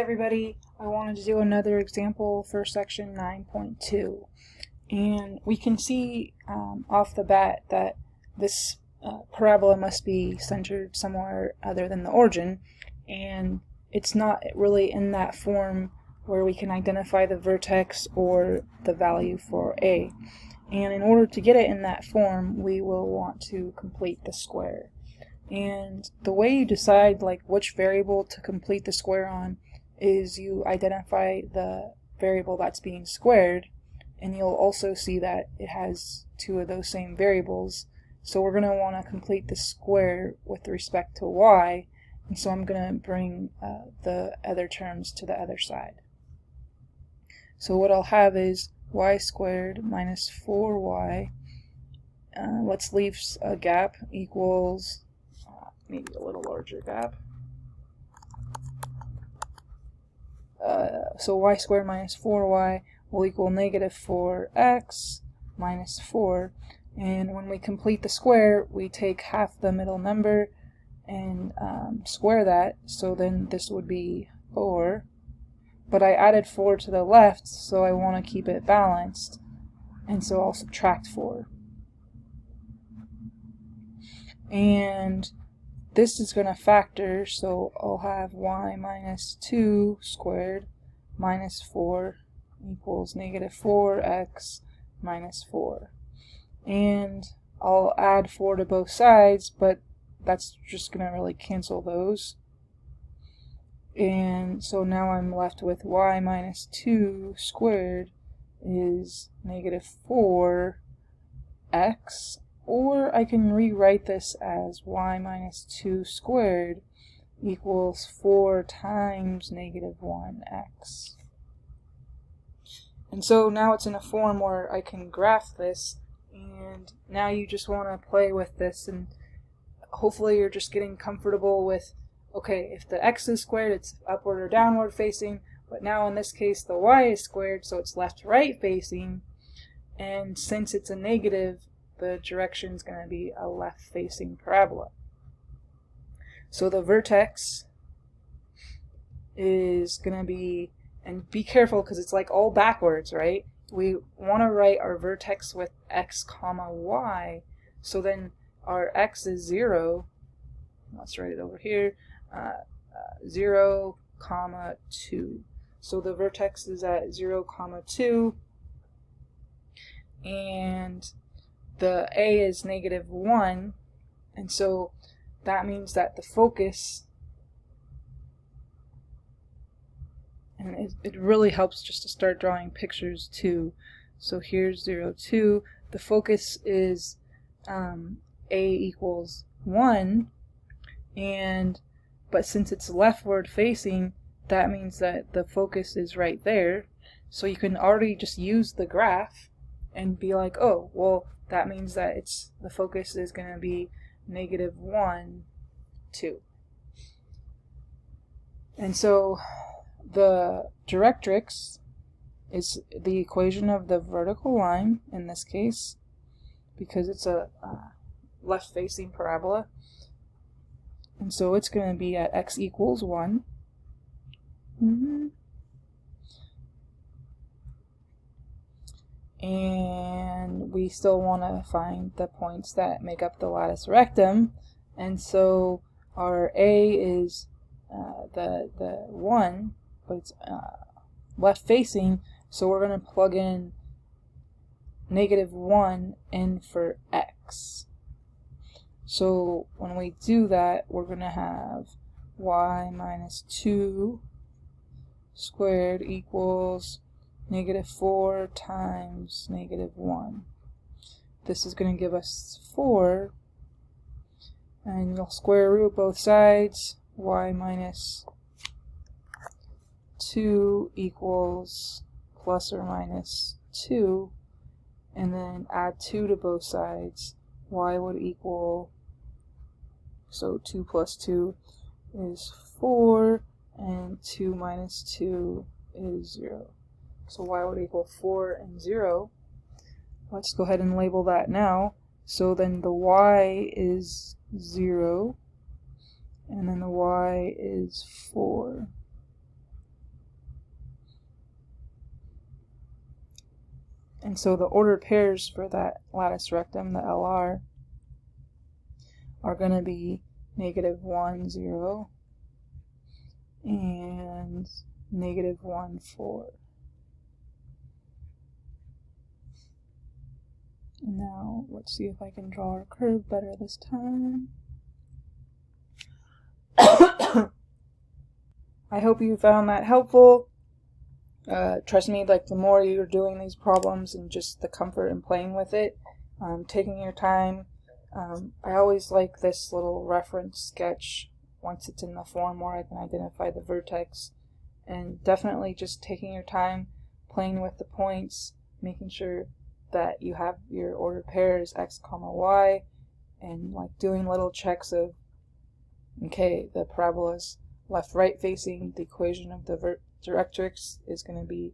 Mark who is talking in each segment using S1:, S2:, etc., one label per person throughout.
S1: everybody, I wanted to do another example for section 9.2, and we can see off the bat that this parabola must be centered somewhere other than the origin, and it's not really in that form where we can identify the vertex or the value for A. And in order to get it in that form, we will want to complete the square. And the way you decide which variable to complete the square on is you identify the variable that's being squared, and you'll also see that it has two of those same variables. So we're going to want to complete the square with respect to y, and so I'm going to bring the other terms to the other side. So what I'll have is y squared minus 4y, let's leave a gap, equals maybe a little larger gap. So y squared minus 4y will equal negative 4x minus 4. And when we complete the square, we take half the middle number and square that. So then this would be 4. But I added 4 to the left, so I want to keep it balanced. And so I'll subtract 4. And this is going to factor, so I'll have y minus 2 squared minus 4 equals negative 4x minus 4. And I'll add 4 to both sides, but that's just going to really cancel those. And so now I'm left with y minus 2 squared is negative 4x, or I can rewrite this as y minus 2 squared equals 4 times negative 1x. And so now it's in a form where I can graph this, and now you just want to play with this, and hopefully you're just getting comfortable with, okay, if the x is squared, it's upward or downward facing, but now in this case the y is squared, so it's left-right facing, and since it's a negative, the direction is going to be a left-facing parabola. So the vertex is going to be, and be careful because it's like all backwards, right? We want to write our vertex with x comma y, so then our x is 0, let's write it over here, 0 comma 2. So the vertex is at 0 comma 2, and the A is negative 1, and so that means that the focus, and it really helps just to start drawing pictures too. So here's 0, 2. The focus is A equals 1, but since it's leftward facing, that means that the focus is right there. So you can already just use the graph and be like, oh, well, that means that the focus is going to be negative 1, 2. And so the directrix is the equation of the vertical line in this case, because it's a left-facing parabola. And so it's going to be at x equals 1. And we still want to find the points that make up the latus rectum, and so our A is the 1, but it's left facing, so we're going to plug in negative 1 in for x. So when we do that, we're going to have y minus 2 squared equals negative 4 times negative 1. This is going to give us 4, and you'll square root both sides. Y minus 2 equals plus or minus 2, and then add 2 to both sides. Y would equal, so 2 plus 2 is 4, and 2 minus 2 is 0. So y would equal 4 and 0. Let's go ahead and label that now. So then the y is 0, and then the y is 4. And so the ordered pairs for that lattice rectum, the LR, are going to be -1, 0, and -1, 4. And now let's see if I can draw our curve better this time. I hope you found that helpful. Trust me, like, the more you're doing these problems and just the comfort in playing with it, taking your time. I always like this little reference sketch once it's in the form where I can identify the vertex, and definitely just taking your time playing with the points, making sure that you have your ordered pairs x, y, and like doing little checks of, okay, the parabola's left-right facing, the equation of the directrix is going to be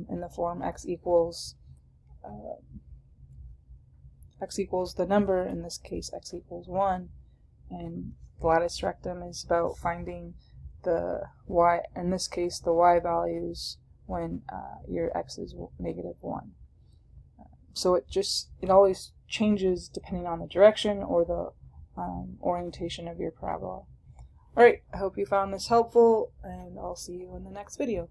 S1: in the form x equals the number, in this case x equals 1, and the lattice rectum is about finding the y, in this case the y values when your x is -1. So it always changes depending on the direction or the orientation of your parabola. Alright, I hope you found this helpful, and I'll see you in the next video.